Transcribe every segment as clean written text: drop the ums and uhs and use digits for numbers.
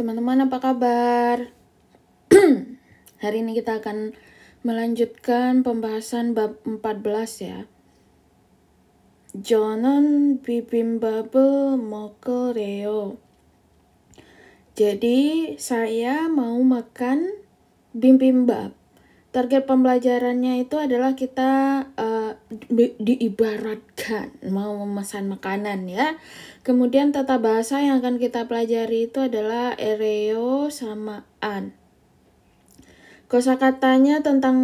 Teman-teman apa kabar? Hari ini kita akan melanjutkan pembahasan bab 14 ya. 저는 비빔밥을 먹으래요. Jadi saya mau makan bibimbap. Target pembelajarannya itu adalah kita diibaratkan mau memesan makanan ya. Kemudian tata bahasa yang akan kita pelajari itu adalah ereo sama an. Kosakatanya tentang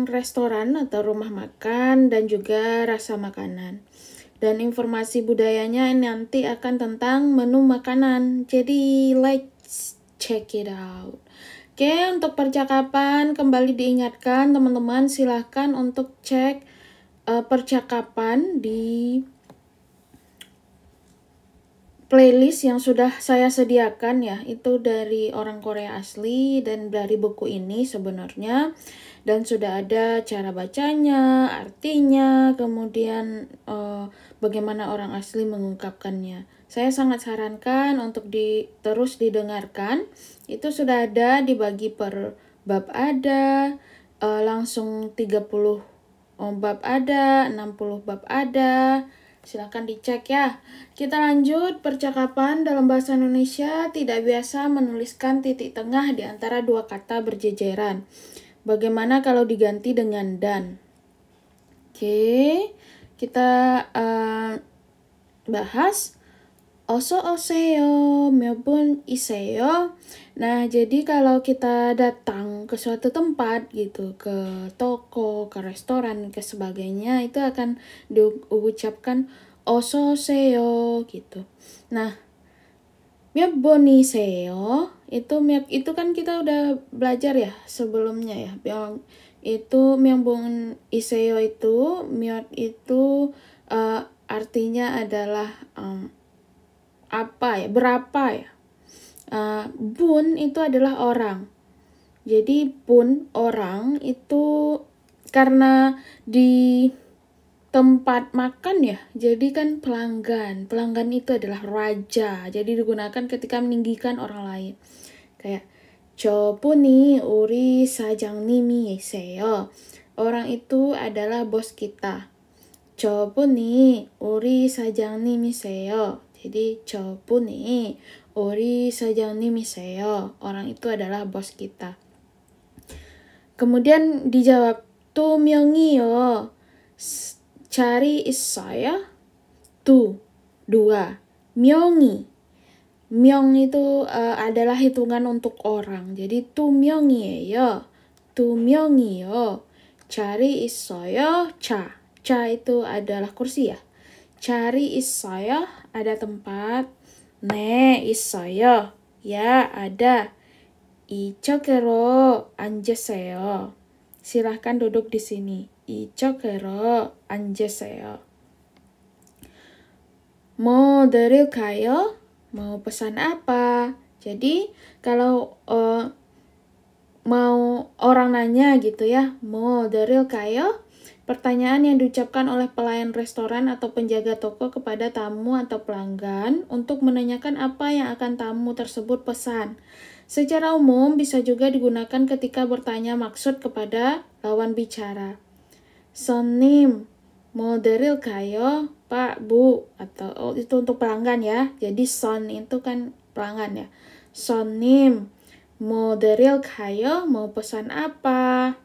restoran atau rumah makan dan juga rasa makanan. Dan informasi budayanya nanti akan tentang menu makanan. Jadi let's check it out. Oke, untuk percakapan kembali diingatkan teman-teman silahkan untuk cek percakapan di playlist yang sudah saya sediakan ya. Itu dari orang Korea asli dan dari buku ini sebenarnya. Dan sudah ada cara bacanya, artinya, kemudian bagaimana orang asli mengungkapkannya. Saya sangat sarankan untuk terus didengarkan. Itu sudah ada dibagi per bab ada, langsung 30 bab ada, 60 bab ada. Silakan dicek ya. Kita lanjut percakapan dalam bahasa Indonesia tidak biasa menuliskan titik tengah di antara dua kata berjejeran. Bagaimana kalau diganti dengan dan? Oke, kita bahas 어서 오세요, 몇 분이세요? Nah, jadi kalau kita datang ke suatu tempat gitu, ke toko, ke restoran, ke sebagainya, itu akan diucapkan 어서 오세요 gitu. Nah, 몇 분이세요? Itu kan kita udah belajar ya sebelumnya ya. Yang itu 몇 분이세요 itu, 몇 itu artinya adalah apa ya, berapa ya. Bun itu adalah orang. Jadi bun orang itu karena di tempat makan ya, jadi kan pelanggan. Pelanggan itu adalah raja. Jadi digunakan ketika meninggikan orang lain. Kayak 저분이 우리 사장님이세요. Orang itu adalah bos kita. 저분이 우리 사장님이세요. Jadi 저분이 우리 사장님이세요. Orang itu adalah bos kita. Kemudian dijawab 두 명이요. 자리 있어요? dua. 명이. 명 itu adalah hitungan untuk orang. Jadi 두 명이에요. 두 명이요. 자리 있어요? 자 itu adalah kursi ya. 자리 있어요? Ada tempat. 네, 있어요. Ya, ada. 이쪽으로 앉으세요. Silahkan duduk di sini. 이쪽으로 앉으세요. 뭐 드릴까요? Mau pesan apa? Jadi kalau mau orang nanya gitu ya, 뭐 드릴까요? Pertanyaan yang diucapkan oleh pelayan restoran atau penjaga toko kepada tamu atau pelanggan untuk menanyakan apa yang akan tamu tersebut pesan. Secara umum bisa juga digunakan ketika bertanya maksud kepada lawan bicara. 손님, 뭐 드릴까요? Pak, Bu, atau itu untuk pelanggan ya. Jadi son itu kan pelanggan ya. 손님, 뭐 드릴까요? Mau pesan apa?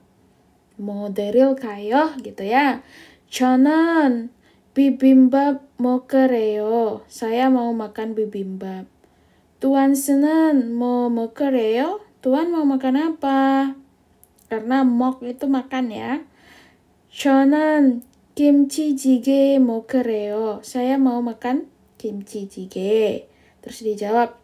뭐 드릴까요? Gitu ya. 저는 비빔밥 먹으래요. Saya mau makan bibimbap. Tuan Senen mau 먹으래요? Tuan mau makan apa? Karena 먹 itu makan ya. 저는 김치찌개 먹으래요. Saya mau makan kimchi-jjigae. Terus dijawab,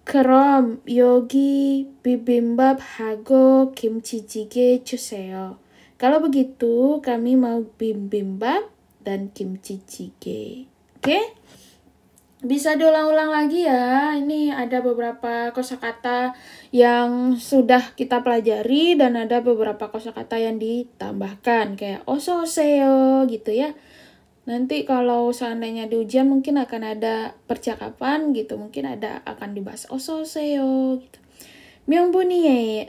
그럼 여기 비빔밥하고 김치찌개 주세요. Kalau begitu, kami mau bibimbap dan kimchi-jjigae. Oke? Bisa diulang-ulang lagi ya. Ini ada beberapa kosakata yang sudah kita pelajari dan ada beberapa kosakata yang ditambahkan kayak 어서 오세요 gitu ya. Nanti kalau seandainya di ujian mungkin akan ada percakapan gitu, mungkin akan dibahas ososeyo gitu.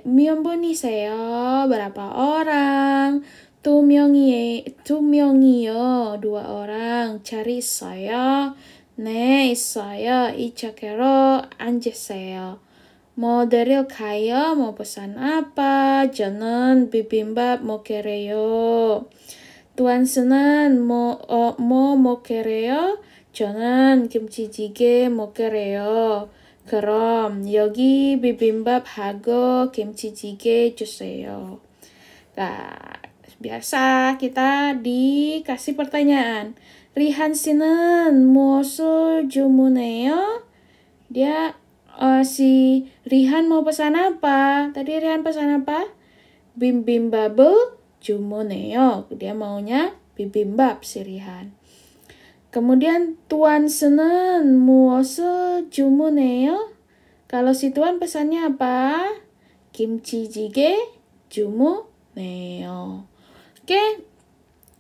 명분이세요. berapa orang? 두 명이요. dua orang. 자리 있어요. 네, 있어요. 이쪽으로 앉으세요. mau 드릴까요? mau pesan apa? 저는 bibimbap 먹게래요. Tuan Senan mau 먹게래요? 저는 김치찌개 먹게래요. 그럼 여기 비빔밥하고 김치찌개 주세요. Nah, biasa kita dikasih pertanyaan. Rihan 씨는 무엇을 주문해요? Dia si Rihan mau pesan apa? Tadi Rihan pesan apa? Bibimbap 주문해요. Dia maunya bibimbap si Rihan. Kemudian Tuan Senen 무엇을 주문해요? Kalau si Tuan pesannya apa? 김치찌개 주문해요. Oke.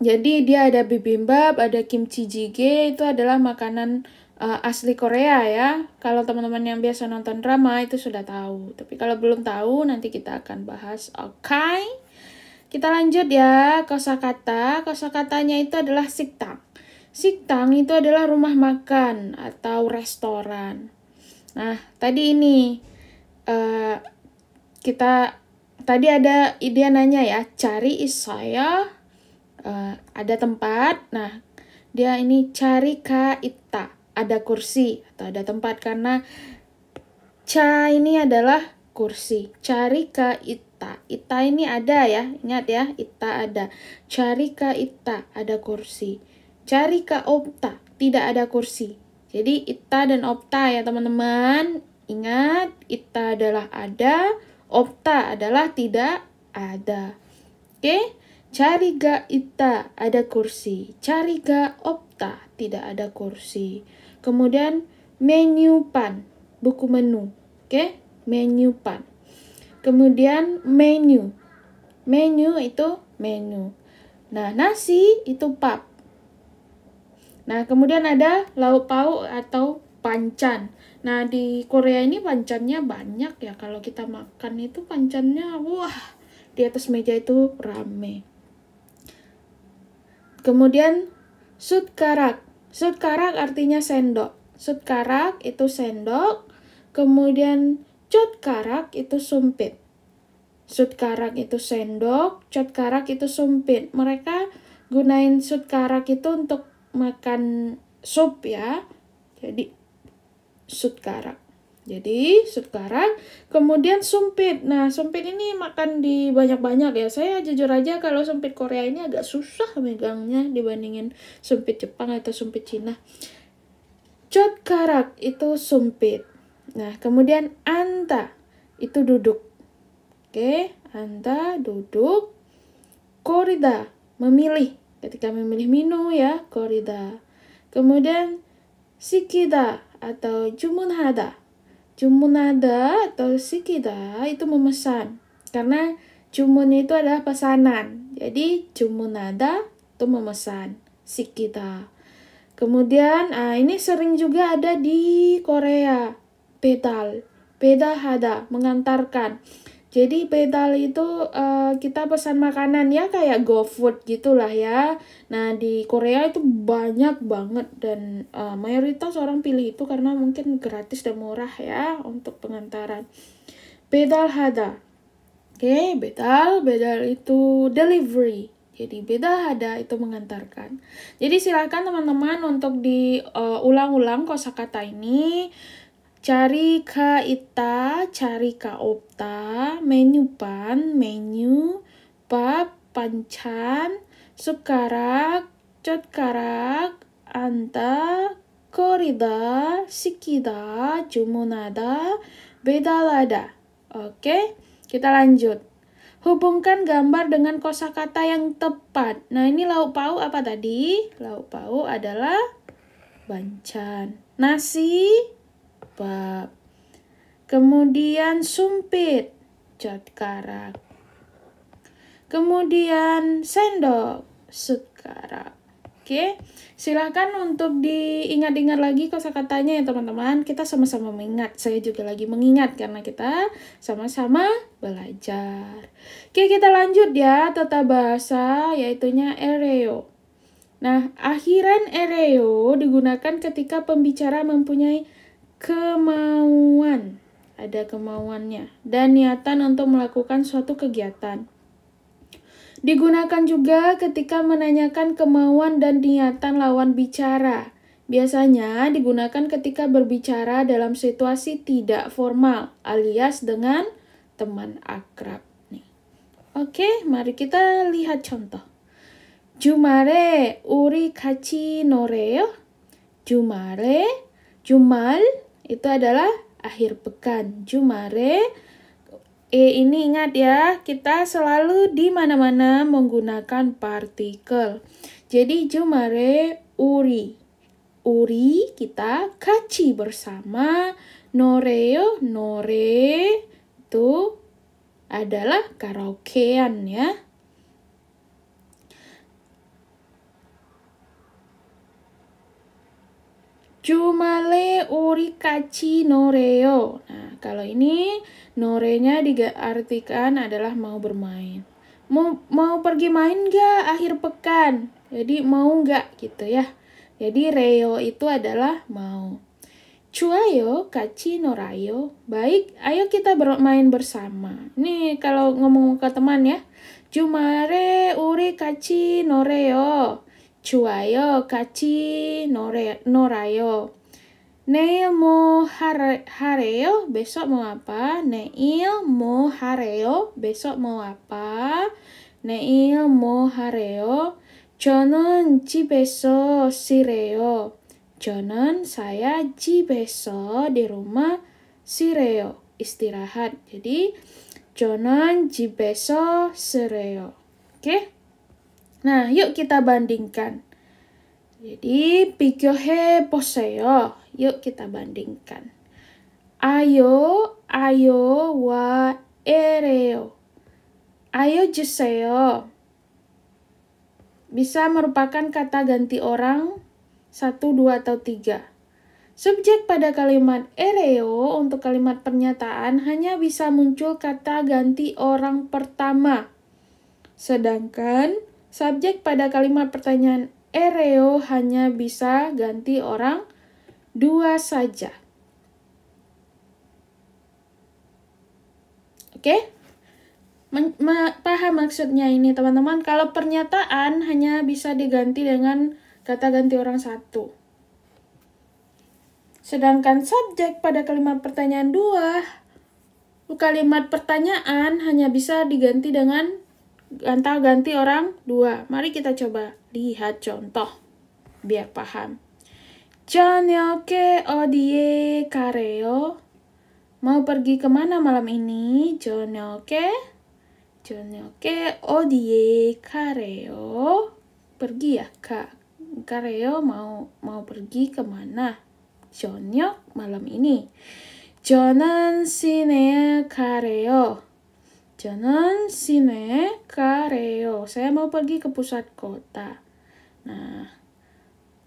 Jadi dia ada bibimbap, ada kimchi jjigae, itu adalah makanan asli Korea ya. Kalau teman-teman yang biasa nonton drama itu sudah tahu. Tapi kalau belum tahu nanti kita akan bahas. Oke. Kita lanjut ya, kosakata. Kosakatanya itu adalah 식당. 식당 itu adalah rumah makan atau restoran. Nah, tadi ini tadi ada dia nanya ya, cari 있어요. Ada tempat. Nah, dia ini cari ka ita, ada kursi atau ada tempat, karena ca ini adalah kursi. Cari ka ita. Ita ini ada ya, ingat ya, ita ada. Cari ka ita, ada kursi. Cari ka opta, tidak ada kursi. Jadi ita dan opta ya teman-teman. Ingat, ita adalah ada, opta adalah tidak ada. Oke? Cari ga ita, ada kursi. Cari ga opta, tidak ada kursi. Kemudian menu pan, buku menu. Oke? Menu pan. Kemudian menu. Menu itu menu. Nah, nasi itu pap. Nah, kemudian ada lauk pauk atau pancan. Nah, di Korea ini pancannya banyak ya. Kalau kita makan itu pancannya, wah, di atas meja itu rame. Kemudian sutkarak. Sutkarak artinya sendok. Sutkarak itu sendok. Kemudian cotkarak itu sumpit. Sutkarak itu sendok, cotkarak itu sumpit. Mereka gunain sutkarak itu untuk makan sup ya. Jadi sutkarak. Jadi sutkarak, kemudian sumpit. Nah, sumpit ini makan di banyak-banyak ya. Saya jujur aja kalau sumpit Korea ini agak susah megangnya dibandingin sumpit Jepang atau sumpit Cina. Cotkarak itu sumpit. Nah, kemudian anta itu duduk. Oke, anta duduk. Korida memilih. Ketika memilih menu ya, korida. Kemudian sikida atau jumunhada. Jumunhada atau sikida itu memesan. Karena jumun itu adalah pesanan. Jadi jumunhada itu memesan. Sikida. Kemudian ini sering juga ada di Korea. Pedal. Pedal hada, mengantarkan. Jadi pedal itu kita pesan makanan ya, kayak GoFood gitulah ya. Nah, di Korea itu banyak banget dan mayoritas orang pilih itu karena mungkin gratis dan murah ya untuk pengantaran. Pedal hada. Oke, bedal itu delivery. Jadi bedal hada itu mengantarkan. Jadi silakan teman-teman untuk diulang-ulang kosakata ini. Cari ka ita, cari ka opta, menu pan, menu, pap, pancan, sukarak, cotkarak, anta, korida, sikida, jumunada, bedalada. Oke, kita lanjut. Hubungkan gambar dengan kosakata yang tepat. Nah, ini lauk pauk apa tadi? Lauk pauk adalah bancan. Nasi, pap. Kemudian sumpit, cotkarak. Kemudian sendok, sutkarak. Oke, silahkan untuk diingat-ingat lagi kosakatanya ya teman-teman. Kita sama-sama mengingat. Saya juga lagi mengingat karena kita sama-sama belajar. Oke, kita lanjut ya tata bahasa yaitunya ereo. Nah, akhiran ereo digunakan ketika pembicara mempunyai kemauan. Ada kemauannya dan niatan untuk melakukan suatu kegiatan. Digunakan juga ketika menanyakan kemauan dan niatan lawan bicara. Biasanya digunakan ketika berbicara dalam situasi tidak formal, alias dengan teman akrab. Nih. Oke, mari kita lihat contoh. Jumare 우리 같이 노래요. Jumal itu adalah akhir pekan. Jumare ini ingat ya, kita selalu di mana-mana menggunakan partikel. Jadi jumare uri. Uri kita kachi bersama. Noreo, nore itu adalah karaokean ya. Jumale uri kachi noreo. Nah, kalau ini norenya diartikan adalah mau bermain. Mau pergi main nggak akhir pekan? Jadi mau nggak gitu ya. Jadi reo itu adalah mau. Cuayo kachi norayo. Baik, ayo kita bermain bersama. Ini kalau ngomong ke teman ya. Jumare uri kachi noreo. Cuayo kachi norayo. Neil mau hareo, besok mau apa? Neil mau hareo, besok mau apa? Neil mau hareo. 저는 집에서 쉬래요. 저는 saya 집에서 di rumah 쉬래요. Istirahat. Jadi 저는 집에서 쉬래요. Oke? Nah, yuk kita bandingkan. Jadi, 비교해 보세요. Yuk kita bandingkan. Ayo wa ereyo. Ayo 주세요. Bisa merupakan kata ganti orang 1, 2, atau 3. Subjek pada kalimat ereo untuk kalimat pernyataan hanya bisa muncul kata ganti orang pertama. Sedangkan subjek pada kalimat pertanyaan ereo hanya bisa ganti orang 2 saja. Oke? Paham maksudnya ini teman-teman? Kalau pernyataan hanya bisa diganti dengan kata ganti orang 1. Sedangkan subjek pada kalimat pertanyaan 2, kalimat pertanyaan hanya bisa diganti dengan kata ganti orang 2. Mari kita coba lihat contoh biar paham. 저녁에 어디에 가래요? Mau pergi kemana malam ini? 저녁에 어디에 가래요? Pergi ya, Kak. 가래요 mau pergi kemana? 저녁 malam ini. 저는 시내에 가래요. 저는 시내에 가래요. Saya mau pergi ke pusat kota. Nah,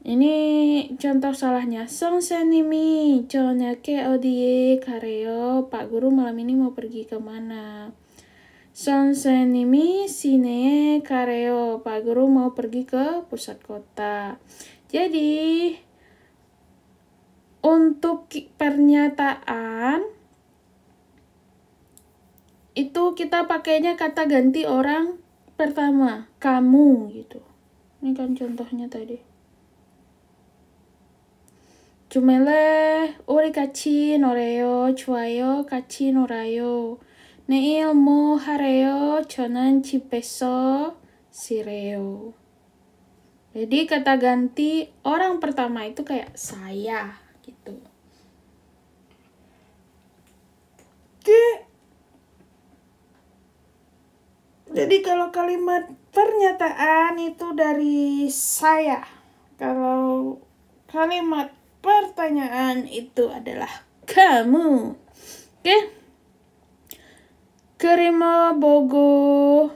ini contoh salahnya. 선생님이 저녁에 어디에 가래요? Pak Guru malam ini mau pergi kemana? 선생님이 시내에 가래요. Pak Guru mau pergi ke pusat kota. Jadi, untuk pernyataan itu kita pakainya kata ganti orang pertama, kamu gitu. Ini kan contohnya tadi. 주말에 우리 같이 놀아요. 좋아요. 같이 놀아요. 내일 뭐 하래요? 저는 집에서 쉬래요. Jadi kata ganti orang pertama itu kayak saya gitu. Oke. Jadi kalau kalimat pernyataan itu dari saya. Kalau kalimat pertanyaan itu adalah kamu. Oke? 그림을 보고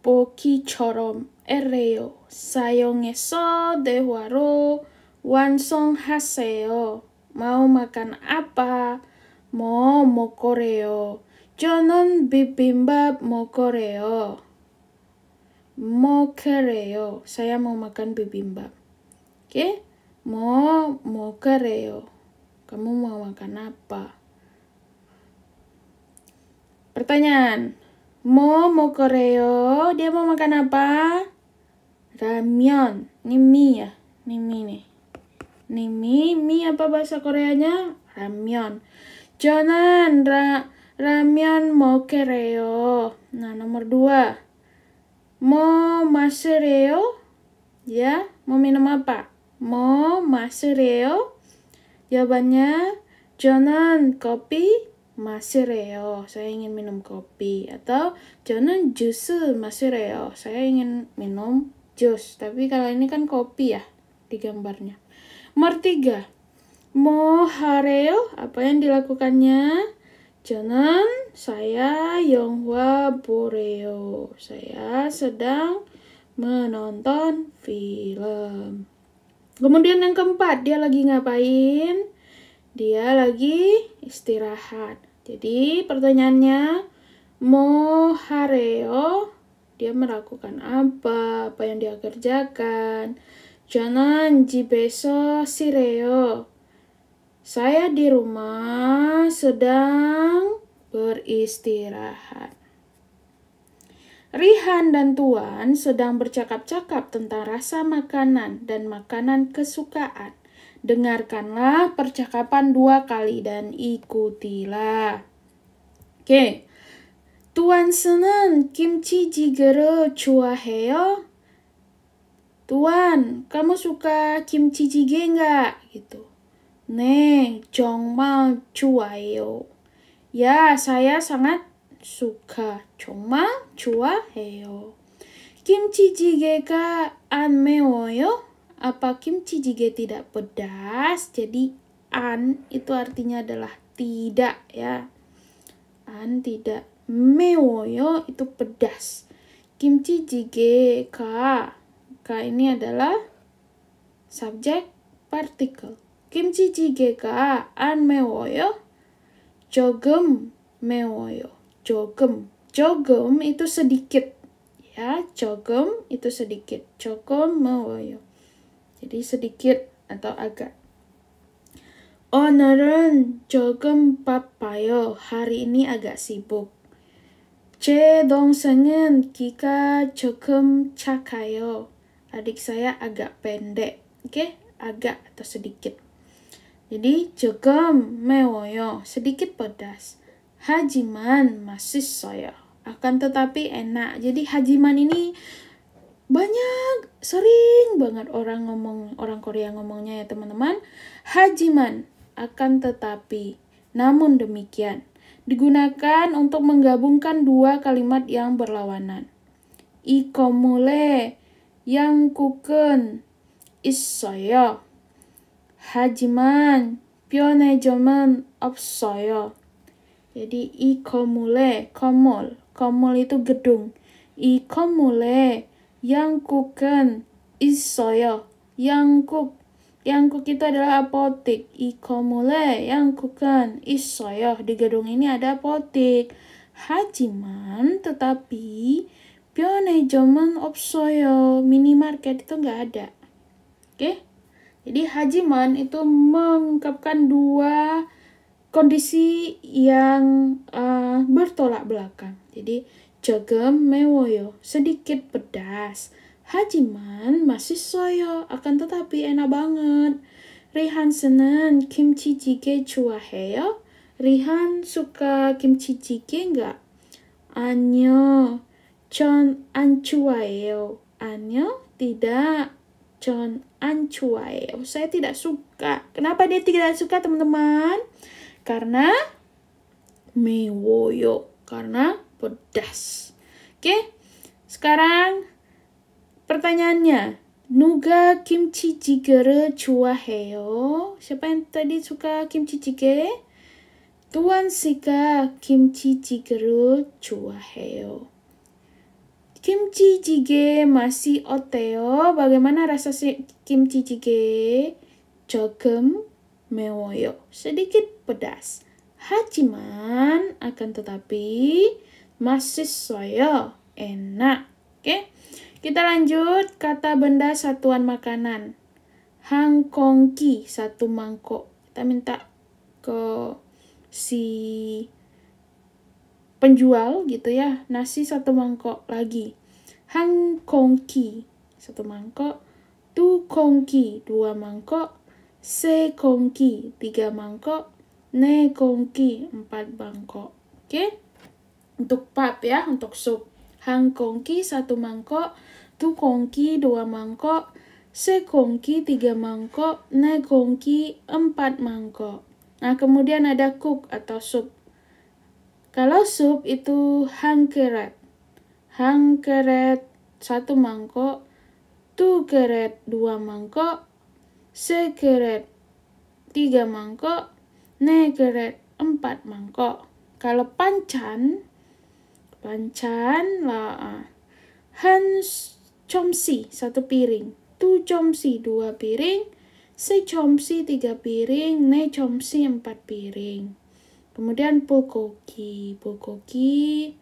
보기처럼 에레요. 사용해서 대화로 완성하세요. mau makan apa? 뭐 먹으래요? 저는 bibimbap 먹으래요. 먹으래요. Saya mau makan bibimbap. Oke? 먹으래요. Kamu mau makan apa? Pertanyaan. 먹으래요. Dia mau makan apa? Ramyeon. Ini mie ya. Ini mie nih. Ini mie. Mie apa bahasa Koreanya? Ramyeon. 저는 라면 먹으래요. Nah, nomor 2. mau masereyo? Ya, mau minum apa? mau masereyo? Jawabannya, 저는 kopi masereyo. Saya ingin minum kopi. Atau 저는 jus masereyo. Saya ingin minum jus. Tapi kalau ini kan kopi ya di gambarnya. Nomor 3. mau hareyo? Apa yang dilakukannya? 저는 saya 영화 보래요. Saya sedang menonton film. Kemudian yang keempat, dia lagi ngapain? Dia lagi istirahat. Jadi pertanyaannya, 뭐 하래요? Dia melakukan apa? Apa yang dia kerjakan? 저는 집에서 쉬래요. Saya di rumah sedang beristirahat. Rihan dan Tuan sedang bercakap-cakap tentang rasa makanan dan makanan kesukaan. Dengarkanlah percakapan 2 kali dan ikutilah. Oke. Tuan 씨는 김치찌개를 좋아해요? Tuan, kamu suka kimchi jjigae nggak? Gitu. 네, 정말 좋아해요. Ya, saya sangat suka. 정말 좋아해요. 김치찌개가 안 매워요? Apa kimchi jjigae tidak pedas? Jadi an itu artinya adalah tidak ya. An tidak. 매워요 itu pedas. Kimchi jjigae ka. Ka ini adalah subjek partikel. 김치찌개가 안 매워요? 조금 매워요. 조금 itu sedikit ya. 조금 itu sedikit. 조금 매워요. Jadi sedikit atau agak. 오늘은 조금 바빠요. Hari ini agak sibuk. 제 동생은 키가 조금 작아요. Adik saya agak pendek. Oke, agak atau sedikit. Jadi 조금 매워요. sedikit pedas. 하지만 맛있어요. akan tetapi enak. Jadi hajiman ini banyak, sering banget orang Korea ngomongnya ya teman-teman. Hajiman, akan tetapi. Namun demikian, digunakan untuk menggabungkan 2 kalimat yang berlawanan. 이 건물에 양국은 있어요. 하지만 편의점은 없어요. Jadi 이 건물에, 건물 itu gedung. 이 건물에 양국은 있어요. 양국 itu adalah apotik. 이 건물에 양국은 있어요. Di gedung ini ada apotik. 하지만 tetapi 편의점은 없어요. Minimarket itu nggak ada. Oke? Jadi hajiman itu mengungkapkan 2 kondisi yang bertolak belakang. Jadi 조금 매워요, sedikit pedas. 하지만 맛있어요, akan tetapi enak banget. 리한 씨는 김치찌개 좋아해요? 리한 suka 김치찌개 enggak? 아니요, 전 안 좋아해요. 아니요, tidak. 전 안 좋아해요. Saya tidak suka. Kenapa dia tidak suka, teman-teman? Karena 매워요. Karena pedas. Oke? Sekarang pertanyaannya. 누가 김치찌개를 좋아해요? Siapa yang tadi suka kimchi-jjigae? Tuan 씨가 김치찌개를 좋아해요. Kimchi jjigae masih 어때요? Bagaimana rasa kimchi jjigae? 조금 매워요. Sedikit pedas. Hajiman, akan tetapi 맛있어요. Enak. Oke. Kita lanjut kata benda satuan makanan. Hangkongki, satu mangkok. Kita minta ke si penjual gitu ya, nasi satu mangkok lagi. Hangkongki, satu mangkok. Tu kongki, dua mangkok. Se kongki, tiga mangkok. Ne kongki, empat mangkok. Oke. Untuk pap ya, untuk sup. Hangkongki satu mangkok. Tu kongki dua mangkok. Se kongki tiga mangkok. Ne kongki empat mangkok. Nah, kemudian ada kuk atau sup. Kalau sup itu hangkeret. Hangkeret satu mangkok. Tu keret dua mangkok. Se keret tiga mangkok. Ne keret empat mangkok. Kalau pancan lah. Han chomsi satu piring. Tu chomsi dua piring. Se chomsi tiga piring. Ne chomsi empat piring. Kemudian bulgogi. Bulgogi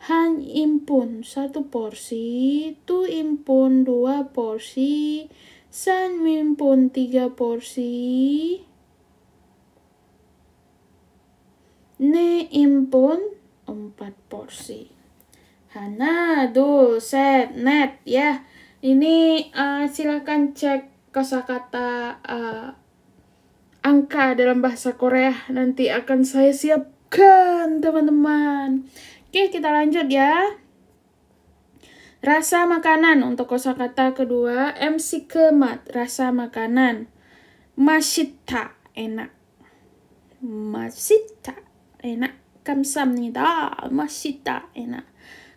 han impun satu porsi. Tu impun dua porsi. San impun tiga porsi. Ne impun empat porsi. Hana, dul, set, net ya. Ini silakan cek kosakata angka dalam bahasa Korea. Nanti akan saya siapkan, teman-teman. Oke, kita lanjut ya. Rasa makanan untuk kosakata kedua. MC kemat, rasa makanan. Masita, enak. Masita, enak. Kamsahamnida, masita, enak.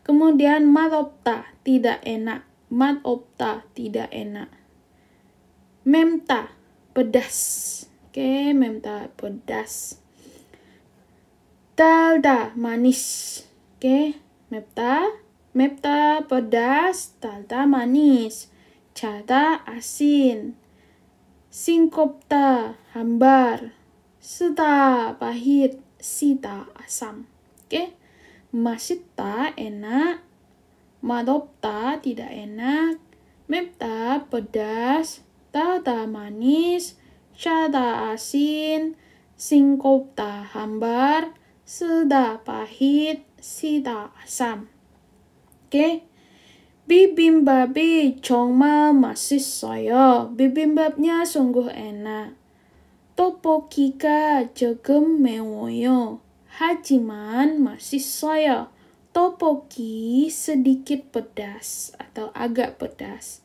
Kemudian 맛없다, tidak enak. 맛없다, tidak enak. Memta, pedas. Oke, memta, pedas. Dalda, manis. Oke, memta, pedas. Dalda, manis. Chada, asin. Singkopta, hambar. Sida, pahit. Sida, asam. Oke. Masita, enak. Madopta, tidak enak. Mepta, pedas. Dalda, manis. Chada, asin. Singkopta, hambar. Sida, pahit. Sida, asam. Oke. Bibimbap이 정말 맛있어요. Bibimbapnya sungguh enak. 떡볶이가 조금 매워요. Hajiman 맛있어요. Tteokbokki sedikit pedas atau agak pedas.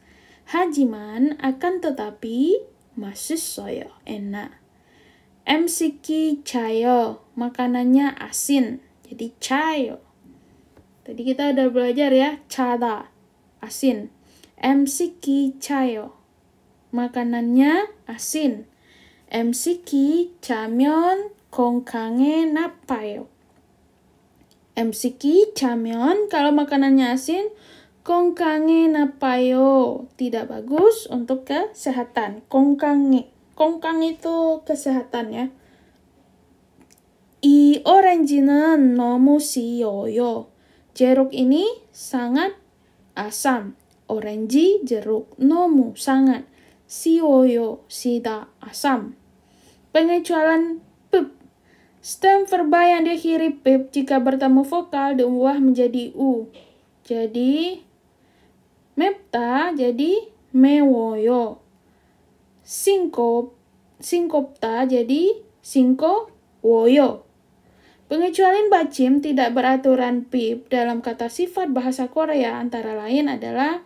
Hajiman akan tetapi 맛있어요. Enak. MCK cayo, makanannya asin. Jadi cayo. Tadi kita udah belajar ya, cada, asin. MCK cayo, makanannya asin. MCK ca면 건강에 나빠요. MCK ca면 kalau makanannya asin, 건강에 나빠요. Tidak bagus untuk kesehatan. 건강에. 건강 itu kesehatan ya. 이 오렌지는 너무 시어요. Jeruk ini sangat asam. Orange jeruk. 너무 sangat. 시어요. sida asam. Pengecualian pip. Stem verba yang diakhiri pip jika bertemu vokal diubah menjadi u. Jadi 맵다 jadi 매워요. Singkopta jadi singkowoyo. Pengecualian bacim tidak beraturan pip dalam kata sifat bahasa Korea antara lain adalah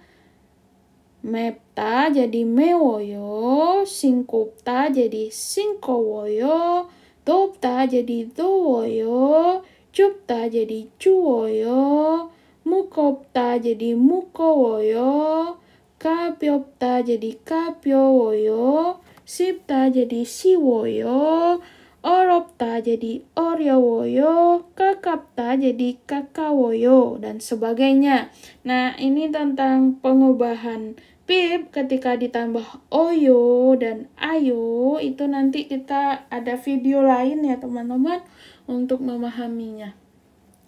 맵다 jadi 매워요, singkopta jadi singkowoyo, 덥다 jadi 더워요, 춥다 jadi 추워요, 무겁다 jadi 무거워요, 가볍다 jadi 가벼워요, 쉽다 jadi 쉬워요, 어렵다 먹다 jadi 어려워요, 가깝다 jadi 가까워요, dan sebagainya. Nah, ini tentang pengubahan pip ketika ditambah oyo dan ayo, itu nanti kita ada video lain ya teman-teman untuk memahaminya.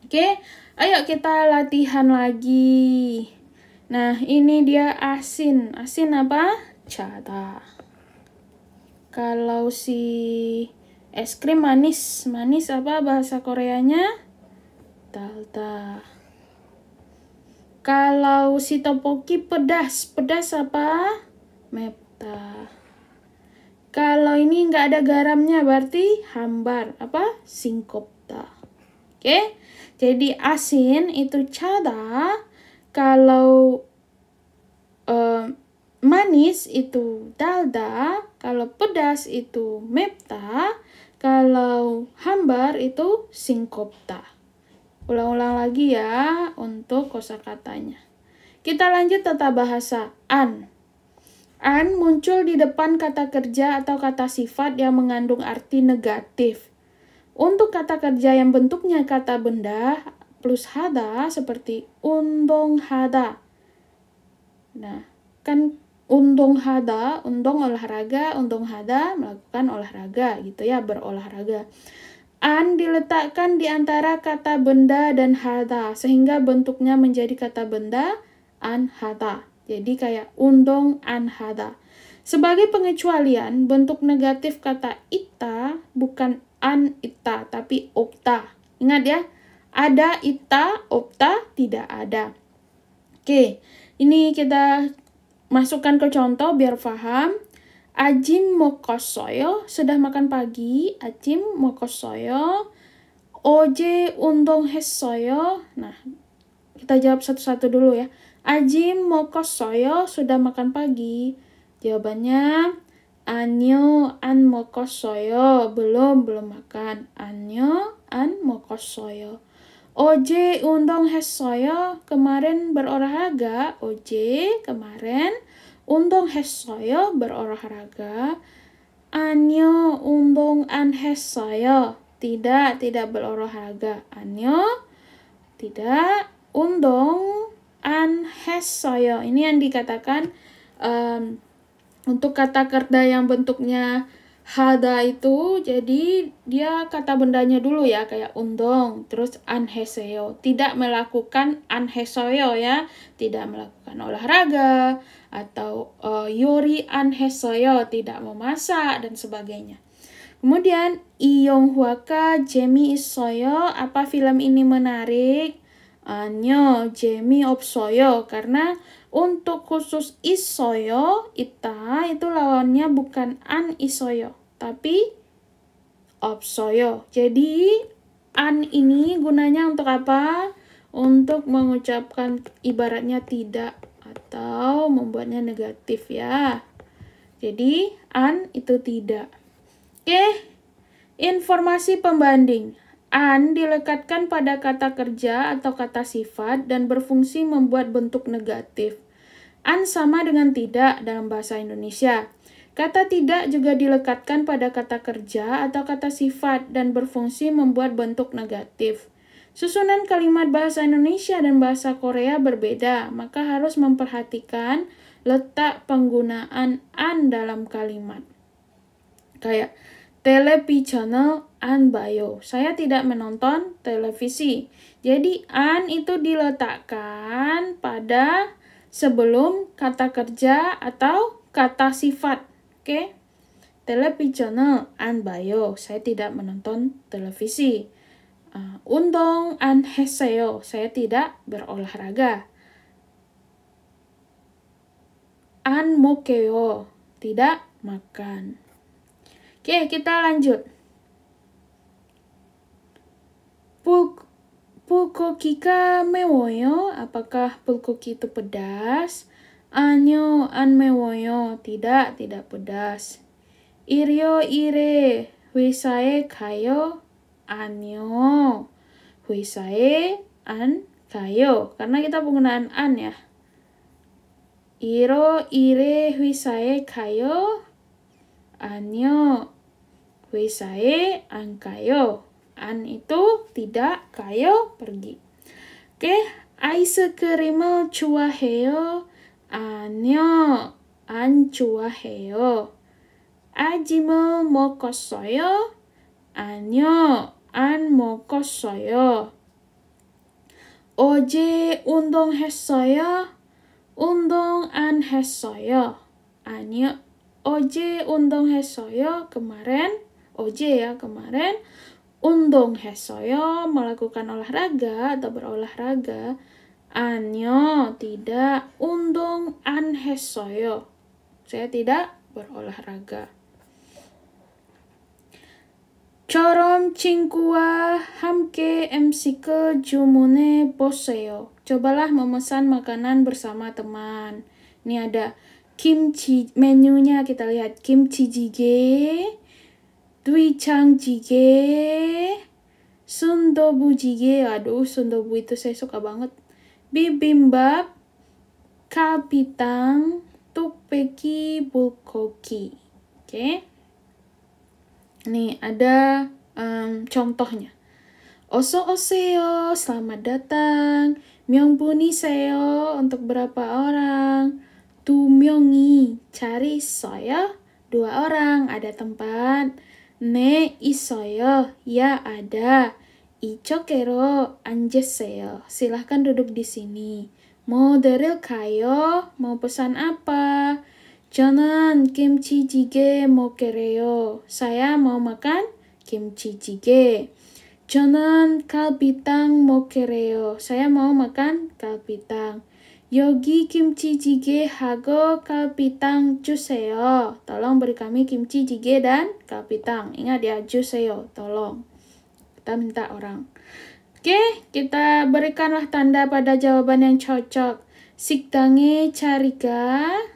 Oke, ayo kita latihan lagi. Nah, ini dia asin. Asin apa? Cada. Kalau si es krim manis. Manis apa bahasa Koreanya? Dalda. Kalau si topoki pedas. Pedas apa? Mepta. Kalau ini nggak ada garamnya berarti hambar. Apa? Singkopta. Oke? Jadi asin itu cada. Kalau manis itu dalda, kalau pedas itu mepta, kalau hambar itu singkopta. Ulang-ulang lagi ya untuk kosakatanya. Kita lanjut tata bahasa an. An muncul di depan kata kerja atau kata sifat yang mengandung arti negatif. Untuk kata kerja yang bentuknya kata benda plus hada seperti undong hada. Nah, kan undong hada, undong olahraga, undong hada melakukan olahraga gitu ya, berolahraga. An diletakkan di antara kata benda dan hada sehingga bentuknya menjadi kata benda an hada. Jadi kayak undong an hada. Sebagai pengecualian, bentuk negatif kata ita bukan an ita tapi opta. Ingat ya, ada ita, opta tidak ada. Oke, ini kita masukkan ke contoh biar paham. Ajim 먹었어요. Sudah makan pagi. Ajim 먹었어요. 어제 운동했어요. Nah, kita jawab satu-satu dulu ya. Ajim 먹었어요. Sudah makan pagi. Jawabannya 아니요, 안 먹었어요. belum makan. 아니요, 안 먹었어요. 어제 운동했어요. kemarin berolahraga. 어제 kemarin 운동했어요. berolahraga. 아니요, 운동 안 했어요. tidak berolahraga. 아니요, tidak. 운동 안 했어요. Ini yang dikatakan untuk kata kerja yang bentuknya hada itu, jadi dia kata bendanya dulu ya, kayak undong, terus anheseo, tidak melakukan anhesoyo ya, tidak melakukan olahraga, atau yori anhesoyo, tidak memasak, dan sebagainya. Kemudian, 이영화가 재미있어요, apa film ini menarik? 아니요, 재미없어요, karena untuk khusus isoyo, ita, itu lawannya bukan an isoyo, tapi opsoyo. Jadi, an ini gunanya untuk apa? Untuk mengucapkan ibaratnya tidak atau membuatnya negatif ya. Jadi, an itu tidak. Oke, informasi pembanding. An dilekatkan pada kata kerja atau kata sifat dan berfungsi membuat bentuk negatif. An sama dengan tidak dalam bahasa Indonesia. Kata tidak juga dilekatkan pada kata kerja atau kata sifat dan berfungsi membuat bentuk negatif. Susunan kalimat bahasa Indonesia dan bahasa Korea berbeda, maka harus memperhatikan letak penggunaan an dalam kalimat. Kayak televisional an bayo. Saya tidak menonton televisi. Jadi an itu diletakkan pada sebelum kata kerja atau kata sifat. Oke? Televisional an bayo. Saya tidak menonton televisi. 운동 안 했어요. Saya tidak berolahraga. 안 먹어요. Tidak makan. Oke, kita lanjut. 불고기가 매워요. Apakah bulgogi itu pedas? 아니요, 안 매워요. Tidak pedas. 일요일에 회사에 가요? 아니요, 회사에 안 가요. Karena kita penggunaan an ya. 일요일에 회사에 가요? 아니요, 회사에 안 가요. 안 itu tidak, 가요 pergi. Oke, 아이스크림을 좋아해요. 아니요, 안 좋아해요. 아침을 먹었어요. 아니요, 안 먹었어요. 어제 운동했어요. 운동 안 했어요. 아니요, 어제 운동했어요. kemarin, 어제 ya kemarin. 운동했어요, melakukan olahraga atau berolahraga. 아니요, tidak. 운동 안 했어요. Saya tidak berolahraga. 저럼 친구와 함께 음식을 주문해 보세요. Cobalah memesan makanan bersama teman. Ini ada kimchi, menunya kita lihat. Kimchi jjigae, duichang jjigae, sundubu jjigae. Aduh, sundubu itu saya suka banget. Bibimbap, kalbitang, tteokbokki, bulgogi. Oke. Nih, ada contohnya. Oso oseyo, selamat datang. 명분이세요, untuk berapa orang? 두 명이 자리 있어요? 2 orang, ada tempat. 네, 있어요. Ya, ada. 이쪽으로 앉으세요. Silahkan duduk di sini. mau 드릴까요? mau pesan apa? 저는 김치찌개 먹게래요. Saya mau makan kimchi jjigae. 저는 갈비탕 먹게래요. Saya mau makan 갈비탕. 여기 김치찌개하고 갈비탕 주세요. Tolong beri kami kimchi jjigae dan 갈비탕. Ingat ya, 주세요, tolong. Kita minta orang. Oke, kita berikanlah tanda pada jawaban yang cocok. 식당에 자리가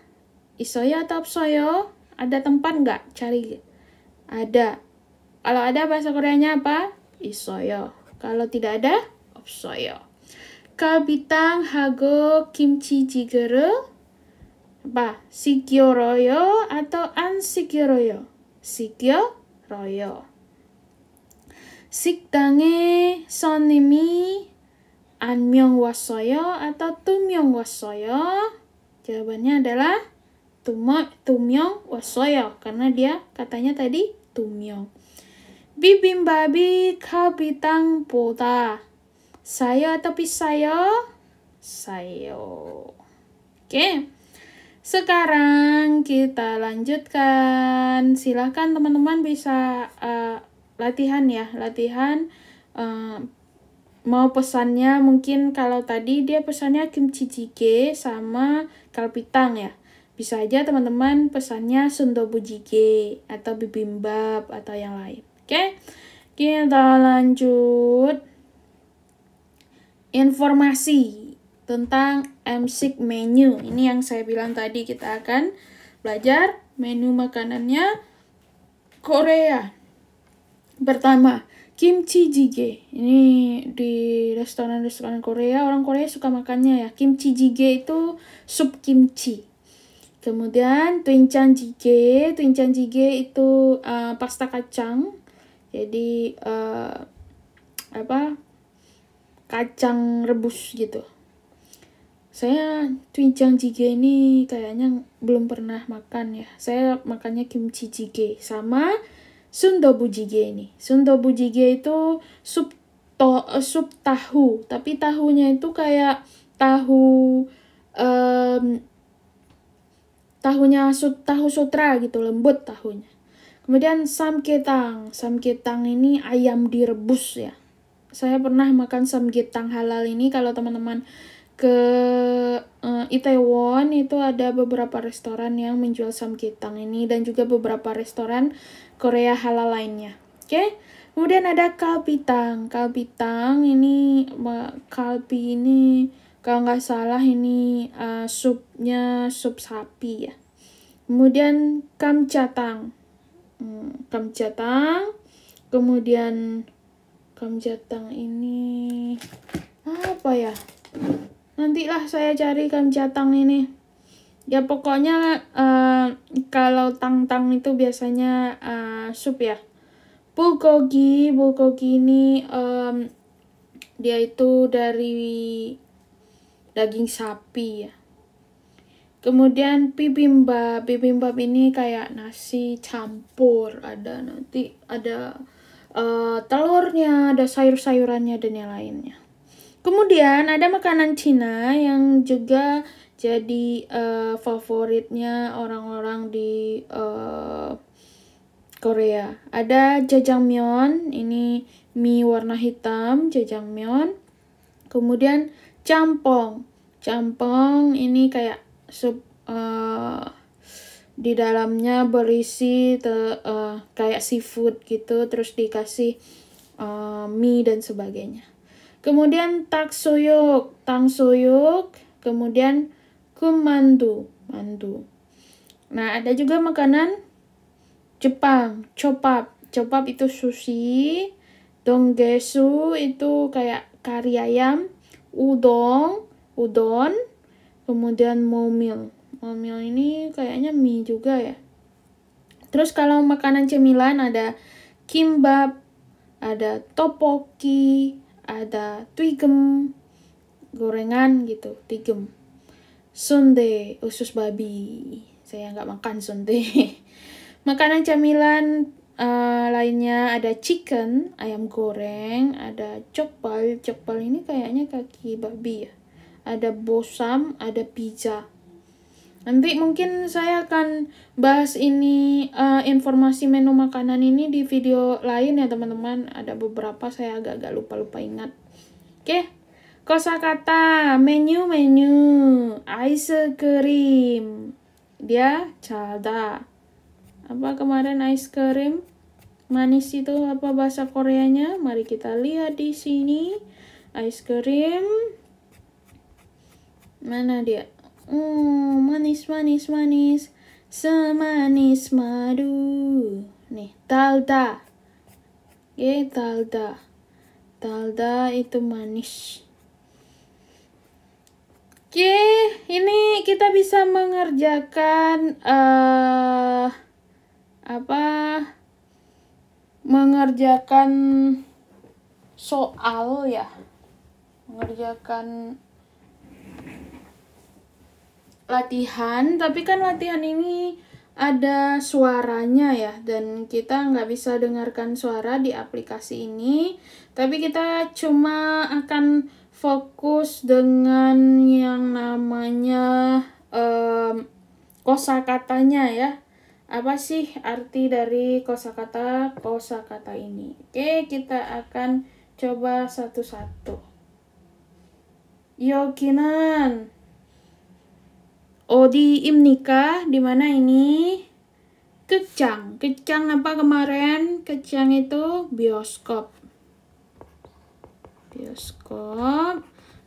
있어요 atau 없어요? Ada tempat nggak? Cari. Ada. Kalau ada bahasa Koreanya apa? 있어요. Kalau tidak ada, 없어요. 갈비탕하고 김치찌개를 apa? 시켜줘요 atau 안 시켜줘요? 시켜줘요. 식당에 손님이 1명 왔어요 atau 2명 왔어요? Jawabannya adalah 2명 왔어요. Karena dia katanya tadi 2명. 비빔밥이 갈비탕보다 싸요 atau 비싸요? 싸요. Oke. Sekarang kita lanjutkan. Silahkan teman-teman bisa latihan ya. Latihan mau pesannya, mungkin kalau tadi dia pesannya kimchi jjigae sama kalbitang ya. Bisa aja teman-teman pesannya sundubu jjigae atau bibimbap atau yang lain. Oke, kita lanjut. Informasi tentang MSIC menu. Ini yang saya bilang tadi, kita akan belajar menu makanannya Korea. Pertama, kimchi jjigae. Ini di restoran-restoran Korea, orang Korea suka makannya ya. Kimchi jjigae itu sup kimchi. Kemudian doenjang jjigae. Doenjang jjigae itu pasta kacang. Jadi kacang rebus gitu. Saya doenjang jjigae ini kayaknya belum pernah makan ya. Saya makannya kimchi jjigae sama sundubu jjigae ini. Sundubu jjigae itu sup tahu, tapi tahunya itu kayak tahu tahu sutra gitu, lembut tahunya. Kemudian samgyetang. Samgyetang ini ayam direbus ya. Saya pernah makan samgyetang halal ini. Kalau teman-teman ke Itaewon itu ada beberapa restoran yang menjual samgyetang ini dan juga beberapa restoran Korea halal lainnya. Oke. Kemudian ada kalbitang. Kalbitang ini kalbi ini kalau nggak salah ini supnya sup sapi ya. Kemudian kamjatang. Kamjatang. Kemudian kamjatang ini apa ya? Nantilah saya cari kamjatang ini. Ya pokoknya kalau tang-tang itu biasanya sup ya. Bulgogi ini dia itu dari daging sapi ya. Kemudian bibimbap ini kayak nasi campur, ada telurnya, ada sayur-sayurannya dan yang lainnya. Kemudian ada makanan Cina yang juga jadi favoritnya orang-orang di Korea. Ada jajangmyeon, ini mie warna hitam, jajangmyeon. Kemudian campong ini kayak sup di dalamnya berisi kayak seafood gitu, terus dikasih mie dan sebagainya. Kemudian tangsuyuk, kemudian mandu. Nah, ada juga makanan Jepang, chopap itu sushi, donggesu itu kayak kari ayam, udon, kemudian momil ini kayaknya mie juga ya. Terus kalau makanan cemilan ada kimbap, ada tteokbokki, ada twigem, gorengan gitu, tigem. Sundae, usus babi. Saya nggak makan sundae. Makanan cemilan lainnya ada chicken, ayam goreng, ada jokbal ini kayaknya kaki babi ya. Ada bosam, ada pizza. Nanti mungkin saya akan bahas ini informasi menu makanan ini di video lain ya teman-teman. Ada beberapa saya agak lupa ingat. Oke. Kosakata, menu, ice cream. Dia calda. Apa kemarin ice cream? Manis itu apa bahasa Koreanya? Mari kita lihat di sini. Ice cream. Mana dia? Manis. Semanis madu. Nih, dalda. Oke, dalda. Dalda itu manis. Oke, ini kita bisa mengerjakan mengerjakan soal ya. Mengerjakan latihan, tapi kan latihan ini ada suaranya ya, dan kita nggak bisa dengarkan suara di aplikasi ini, tapi kita cuma akan fokus dengan yang namanya kosakatanya ya. Apa sih arti dari kosakata ini? Oke, kita akan coba satu-satu. Yokinan. Odiimnika, di mana ini? Kecang apa kemarin? Kecang itu bioskop.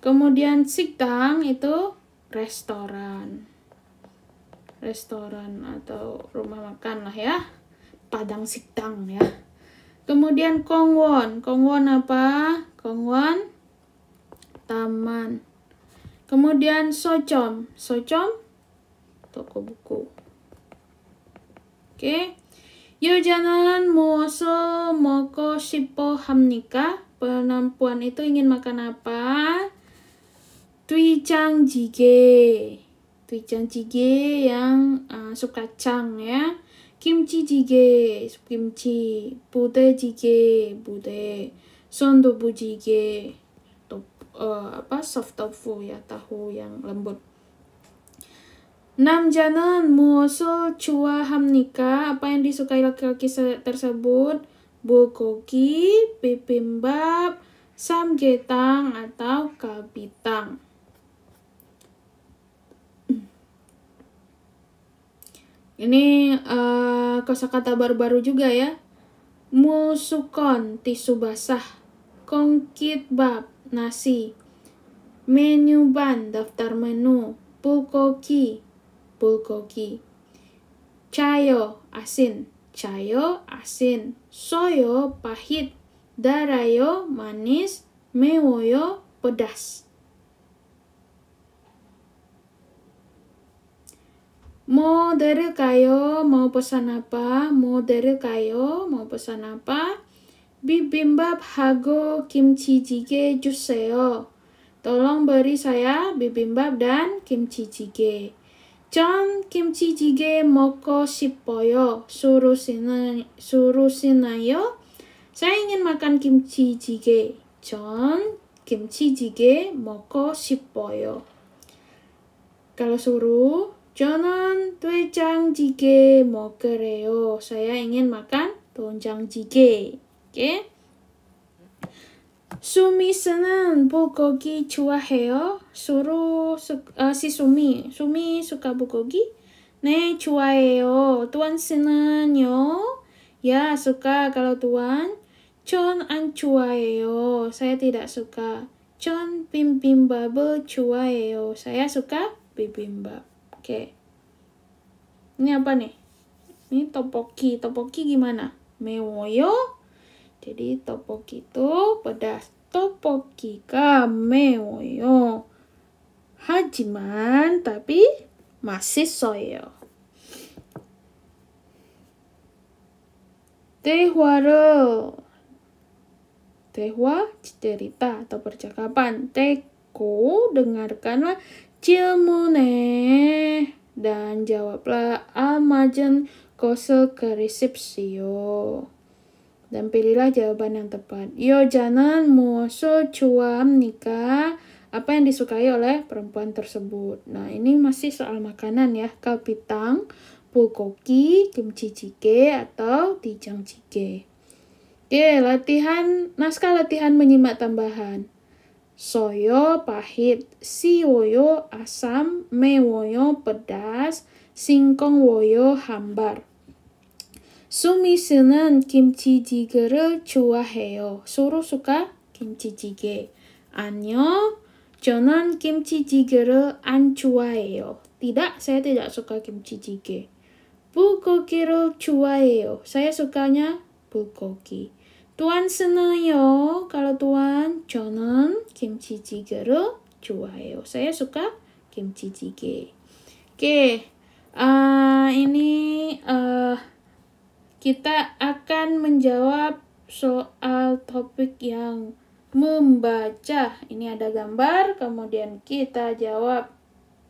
Kemudian sikdang itu restoran atau rumah makan lah ya, padang sikdang ya. Kemudian kongwon apa? Kongwon taman. Kemudian socom toko buku. Oke. Yojanan muoso moko shippo hamnika. Perempuan itu ingin makan apa? Twijang jjigae yang sup kacang ya. Kimchi jjigae, sup kimchi. Budae jjigae, sondobu jjigae, soft tofu ya, tahu yang lembut. Namjanan muoso chuahamnika, apa yang disukai laki-laki tersebut? Bulgogi, bibimbap, samgyetang atau kalbitang. Ini kosakata baru-baru juga ya. Musukon, tisu basah. Kongkitbap, nasi. Menu ban, daftar menu. Bulgogi. Chayo, asin. Soyo, pahit. Darayo, manis. Mewoyo, pedas. Mau dril까요? Mau pesan apa? Mau dril까요? Mau pesan apa? bibimbap하고 김치찌개 주세요. Tolong beri saya bibimbap dan kimchi 전 김치찌개 먹고 싶어요. surusi나요? Saya ingin makan kimchi 전 김치찌개 먹고 싶어요. Kalau suruh, 저는 된장찌개 먹으래요. Saya ingin makan 된장찌개. Oke. Sumi senang bulgogi 좋아해요. si Sumi suka bulgogi? 네, 좋아해요. Tuan senang요? Ya, suka. Kalau Tuan, 전 안 좋아해요. Saya tidak suka. 전 bibimbap 좋아해요. Saya suka bibimbap. Oke. Ini apa nih? Ini topoki. Topoki gimana? 매워요? Jadi topoki itu pedas. topoki가 매워요. 하지만 tapi 맛있어요. 대화 cerita atau percakapan. Teko dengarkanlah 질문에 dan jawablah almajen kose keresepsio. Dan pilihlah jawaban yang tepat. 여자는 무엇을 좋아합니까? Apa yang disukai oleh perempuan tersebut. Nah, ini masih soal makanan ya. Kalpitang, bulgogi, kimchi atau dijangjigae. Oke, naskah latihan menyimak tambahan. Soyo pahit, siwoyo asam, mewoyo pedas, singkongwoyo hambar. 수미스는 김치찌개를 좋아해요. 서로 suka 김치찌개. 아니요, 저는 김치찌개를 안 좋아해요. Tidak, saya tidak suka 김치찌개. bulgogi를 좋아해요. Saya sukanya bulgogi. Tuan senang요? Kalau Tuan, 저는 김치찌개를 좋아해요. Saya suka kimchi-jjigae. Oke, ini kita akan menjawab soal topik yang membaca. Ini ada gambar, kemudian kita jawab.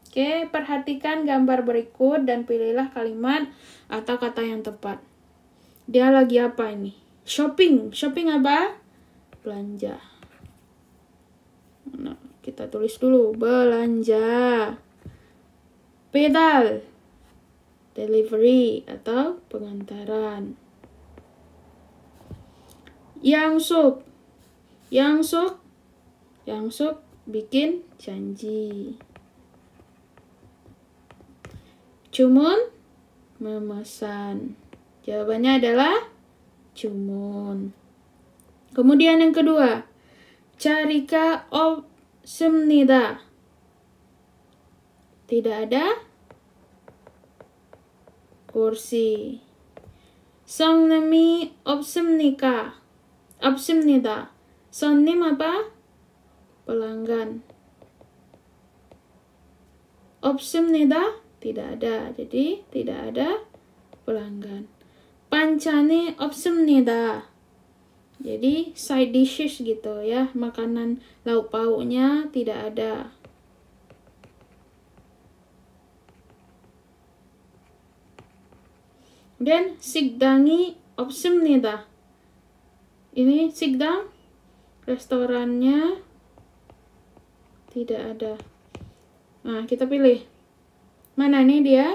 Oke, perhatikan gambar berikut dan pilihlah kalimat atau kata yang tepat. Dia lagi apa ini? Shopping. Shopping apa? Belanja. Nah, kita tulis dulu. Belanja. Pedal. Delivery atau pengantaran. Yangsuk. Yangsuk bikin janji. Jumun memesan. Jawabannya adalah jumun. Kemudian yang kedua, 자리가 없습니다. Tidak ada kursi. 손님이 없습니까? 없습니다. 손님 apa? Pelanggan. 없습니다. Tidak ada. Jadi tidak ada pelanggan. 반찬이 없습니다. Jadi side dishes gitu ya, makanan lauk pauknya tidak ada. Dan 식당이 없습니다. Ini 식당, restorannya tidak ada. Nah, kita pilih. Mana nih dia?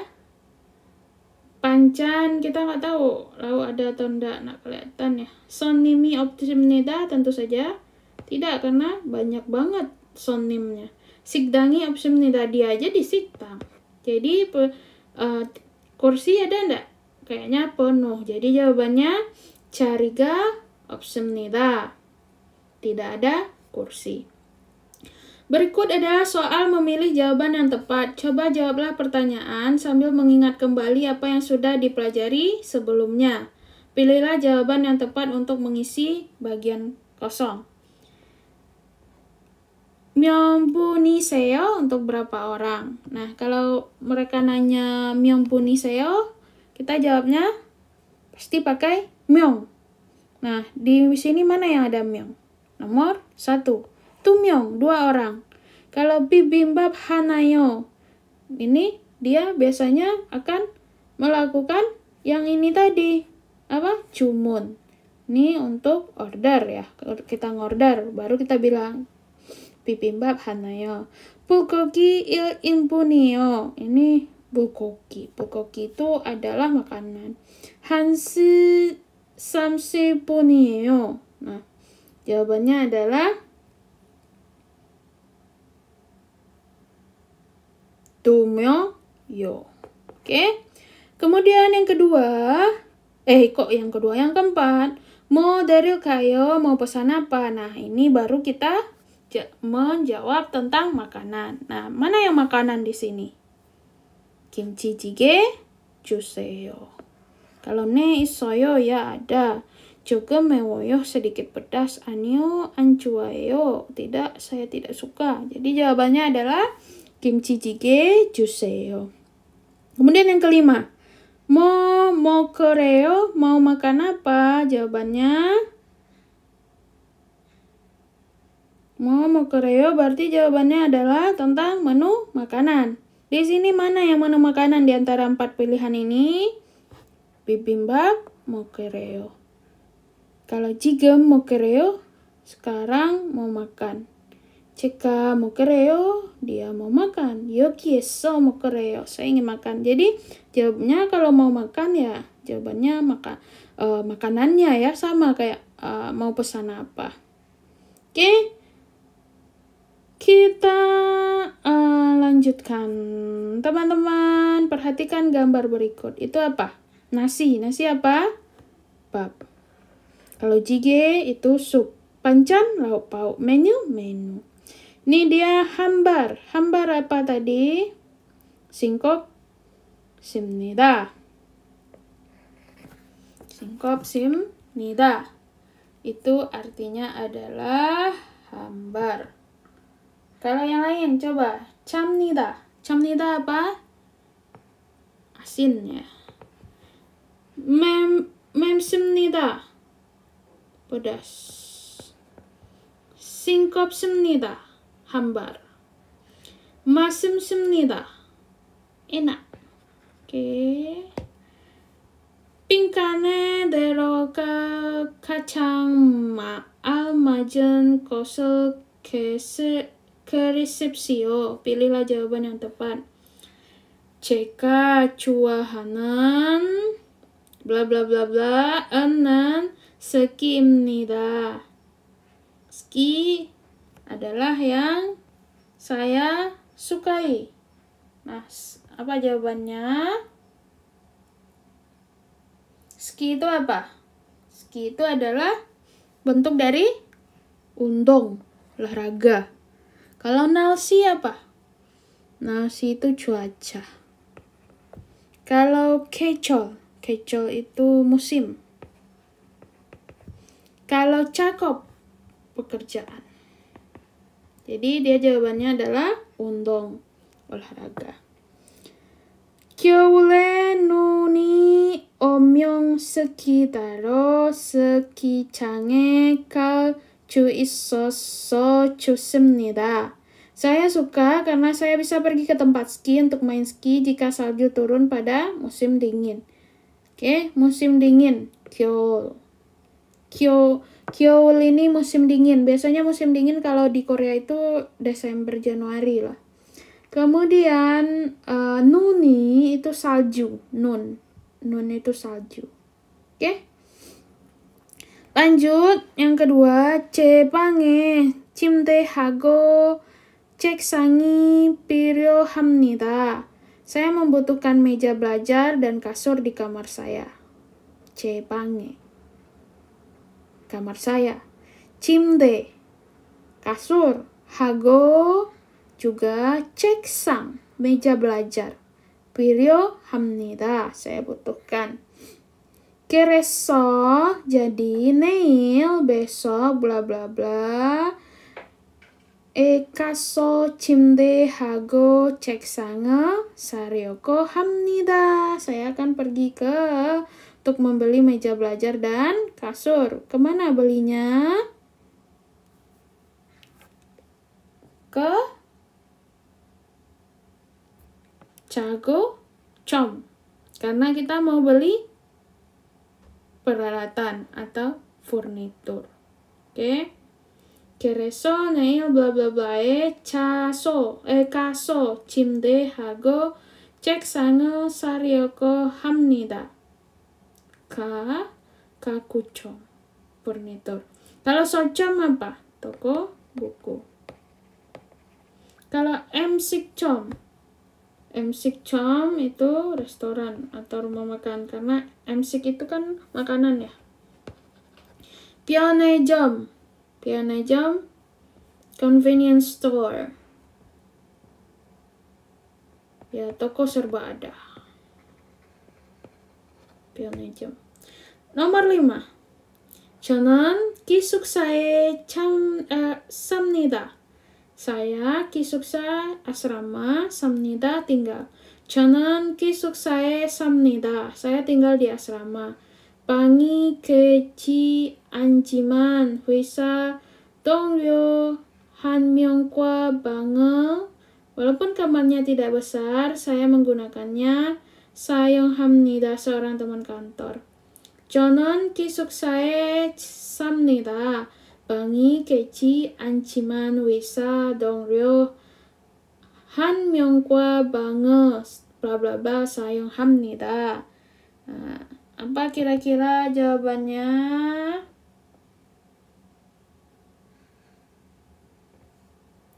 Pancan, kita nggak tahu lauk ada atau enggak, nggak kelihatan ya. 손님이 없습니다, tentu saja tidak karena banyak banget 손님nya. 식당이 없습니다, dia aja di 식당. Jadi kursi ada enggak? Kayaknya penuh. Jadi jawabannya 자리가 없습니다. Tidak ada kursi. Berikut adalah soal memilih jawaban yang tepat. Coba jawablah pertanyaan sambil mengingat kembali apa yang sudah dipelajari sebelumnya. Pilihlah jawaban yang tepat untuk mengisi bagian kosong. 명분이세요 untuk berapa orang? Nah, kalau mereka nanya 명분이세요, kita jawabnya pasti pakai 명. Nah, di sini mana yang ada 명? Nomor 1. 명, 2 orang. Kalau bibimbap 하나요, ini dia biasanya akan melakukan yang ini tadi. Apa? 주문. Ini untuk order ya. Kita ngorder, baru kita bilang bibimbap 하나요. 불고기 1인분이요. Ini bulgogi. Bulgogi itu adalah makanan. 한스 30분이에요. Nah, jawabannya adalah 2명요. Oke. Kemudian yang kedua, yang keempat, mau dril까요? Mau pesan apa? Nah, ini baru kita menjawab tentang makanan. Nah, mana yang makanan di sini? 김치찌개 주세요. Kalau 네 있어요, ya ada. 조금 매워요, sedikit pedas. 아니요, 안 좋아해요. Tidak, saya tidak suka. Jadi jawabannya adalah 김치찌개 주세요. Kemudian yang kelima, mau 먹으래요? Mau makan apa? Jawabannya mau 먹으래요 berarti jawabannya adalah tentang menu makanan. Di sini mana yang menu makanan di antara 4 pilihan ini? Bibimbap 먹으래요. Kalau 지금 먹으래요, sekarang mau makan. 제가 먹으래요, dia mau makan. 여기에서 먹으래요, saya ingin makan. Jadi jawabnya kalau mau makan ya jawabannya makanannya ya, sama kayak mau pesan apa. Oke. Kita lanjutkan. Teman-teman, perhatikan gambar berikut. Itu apa? Nasi. Nasi apa? Bab. Kalau jjigae itu sup. Panchan, lauk pauk. Menu. Ini dia hambar. Hambar apa tadi? Singkop simnida. Singkop simnida. Itu artinya adalah hambar. Kalau yang lain, coba. 참니다. 참니다 apa? Asinnya. 맵습니다. Pedas. 싱겁습니다. hambar. 맛있습니다. enak. Oke. 빈칸에 들어가 가장 알맞은 것을 resepsio. Pilihlah jawaban yang tepat. 제가 좋아하는 bla bla bla bla 는 ski입니다. Ski adalah yang saya sukai. Nah, apa jawabannya? Ski itu apa? Ski itu adalah bentuk dari 운동, olahraga. Kalau 날씨 apa? 날씨 itu cuaca. Kalau kecoh itu musim. Kalau cakep, pekerjaan. Jadi dia jawabannya adalah 운동, olahraga. 겨울에 눈이 오면 스키 타러 스키장에 갈 수 있어서 좋습니다. Saya suka karena saya bisa pergi ke tempat ski untuk main ski jika salju turun pada musim dingin. Oke, musim dingin. 겨울 ini musim dingin. Biasanya musim dingin kalau di Korea itu Desember, Januari lah. Kemudian 눈이 itu salju. Nun itu salju. Oke? Lanjut, yang kedua, 제 방에 침대하고 책상이 필요합니다. Saya membutuhkan meja belajar dan kasur di kamar saya. 제 방에, kamar saya. 침대, kasur. 하고 juga 책상, meja belajar. 필요합니다, saya butuhkan. 그래서 jadi neil besok bla bla bla 가서 침대하고 책상을 사려고 합니다. Saya akan pergi untuk membeli meja belajar dan kasur. Kemana belinya? Ke Cago.com. Karena kita mau beli peralatan atau furnitur. Oke. 그래서 내일 블라블라블라에 가서 침대하고 책상을 사려고 합니다. 가구점, furnitur. Kalau socom apa? Toko buku. Kalau emsikcom itu restoran atau rumah makan, karena emsik itu kan makanan ya. Pionejom, convenience store. Ya, toko serba ada. Pionejom. Nomor 5. 저는 기숙사에 삽니다. Saya 기숙사 asrama 삽니다 tinggal. 저는 기숙사에 삽니다. Saya tinggal di asrama. 방이 크지 않지만 회사 동료 한 명과 방을 walaupun kamarnya tidak besar, saya menggunakannya 사용합니다. Seorang teman kantor. 저는 기숙사에 삽니다. 방이 크지 않지만 회사 동료 한 명과 방을 blablabla 사용합니다. Apa kira-kira jawabannya?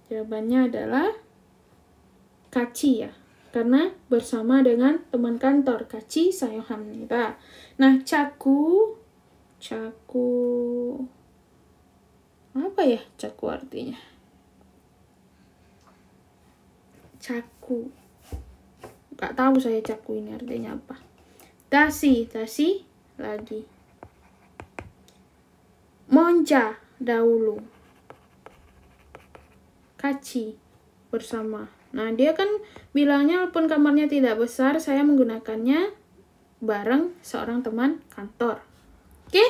Jawabannya adalah 같이 ya. Karena bersama dengan teman kantor. 같이 사용합니다. Nah, caku. Apa ya caku artinya? Caku. Gak tahu saya caku ini artinya apa. Dasi lagi. Monja dahulu. Kaci bersama. Nah, dia kan bilangnya walaupun kamarnya tidak besar, saya menggunakannya bareng seorang teman kantor. Oke?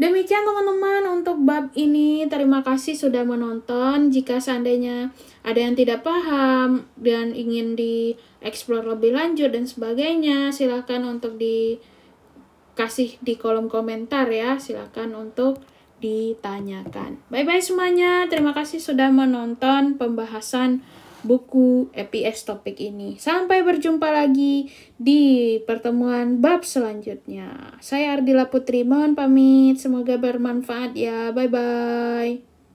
Demikian teman-teman untuk bab ini. Terima kasih sudah menonton. Jika seandainya ada yang tidak paham dan ingin dieksplor lebih lanjut dan sebagainya, silakan untuk dikasih di kolom komentar ya. Silakan untuk ditanyakan. Bye-bye semuanya. Terima kasih sudah menonton pembahasan buku EPS topik ini. Sampai berjumpa lagi di pertemuan bab selanjutnya. Saya Ardila Putri, mohon pamit. Semoga bermanfaat ya. Bye-bye.